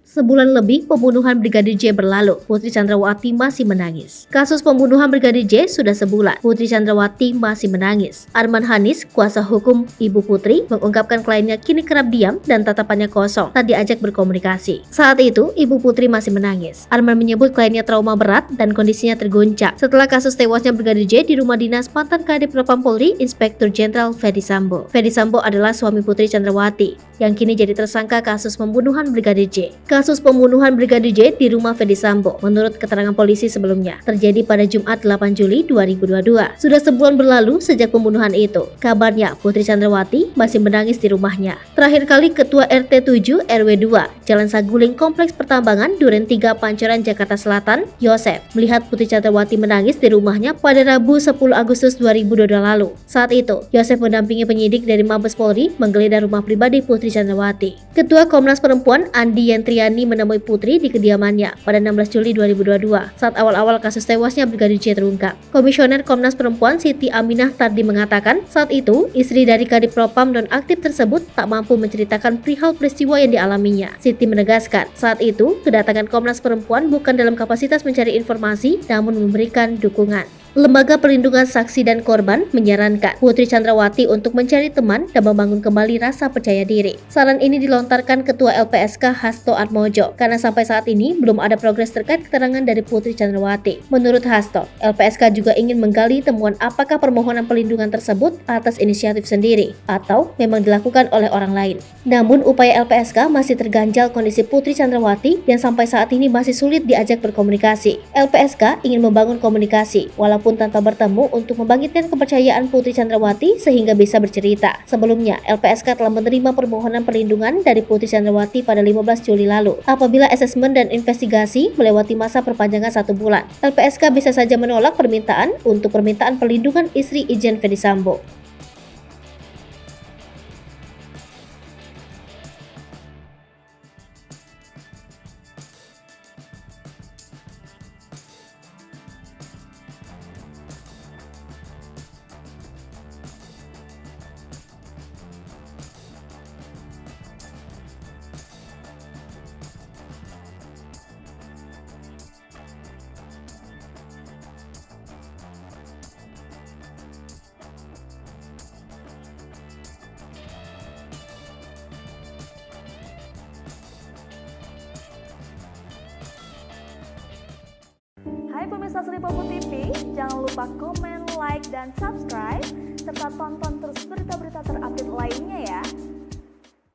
Sebulan lebih pembunuhan Brigadir J berlalu, Putri Chandrawati masih menangis. Kasus pembunuhan Brigadir J sudah sebulan, Putri Chandrawati masih menangis. Arman Hanis, kuasa hukum Ibu Putri, mengungkapkan kliennya kini kerap diam dan tatapannya kosong saat diajak berkomunikasi. Saat itu, Ibu Putri masih menangis. Arman menyebut kliennya trauma berat dan kondisinya terguncang setelah kasus tewasnya Brigadir J di rumah dinas mantan Kadif Propam Polri, Inspektur Jenderal Ferdy Sambo. Ferdy Sambo adalah suami Putri Chandrawati yang kini jadi tersangka kasus pembunuhan Brigadir J. Kasus pembunuhan Brigadir J di rumah Ferdy Sambo, menurut keterangan polisi sebelumnya, terjadi pada Jumat 8 Juli 2022. Sudah sebulan berlalu sejak pembunuhan itu. Kabarnya Putri Chandrawati masih menangis di rumahnya. Terakhir kali Ketua RT 7 RW 2 Jalan Saguling Kompleks Pertambangan Duren 3 Pancoran Jakarta Selatan, Yosef, melihat Putri Chandrawati menangis di rumahnya pada Rabu 10 Agustus 2022 lalu. Saat itu, Yosef mendampingi penyidik dari Mabes Polri menggeledah rumah pribadi Putri Chandrawati. Ketua Komnas Perempuan Andi Yentriani menemui Putri di kediamannya pada 16 Juli 2022 saat awal-awal kasus tewasnya Brigadir J terungkap. Komisioner Komnas Perempuan Siti Aminah Tardi mengatakan saat itu istri dari Kadif Propam nonaktif tersebut tak mampu menceritakan perihal peristiwa yang dialaminya. Siti menegaskan saat itu kedatangan Komnas Perempuan bukan dalam kapasitas mencari informasi namun memberikan dukungan. Lembaga Perlindungan Saksi dan Korban menyarankan Putri Chandrawati untuk mencari teman dan membangun kembali rasa percaya diri. Saran ini dilontarkan Ketua LPSK Hasto Atmojo karena sampai saat ini belum ada progres terkait keterangan dari Putri Chandrawati. Menurut Hasto, LPSK juga ingin menggali temuan apakah permohonan perlindungan tersebut atas inisiatif sendiri atau memang dilakukan oleh orang lain. Namun upaya LPSK masih terganjal kondisi Putri Chandrawati yang sampai saat ini masih sulit diajak berkomunikasi. LPSK ingin membangun komunikasi walaupun tanpa bertemu untuk membangkitkan kepercayaan Putri Chandrawati sehingga bisa bercerita. Sebelumnya, LPSK telah menerima permohonan perlindungan dari Putri Chandrawati pada 15 Juli lalu. Apabila asesmen dan investigasi melewati masa perpanjangan 1 bulan, LPSK bisa saja menolak permintaan untuk permintaan perlindungan istri Irjen Ferdy Sambo. Hai pemirsa Sri Popo TV, jangan lupa komen, like, dan subscribe, serta tonton terus berita-berita terupdate lainnya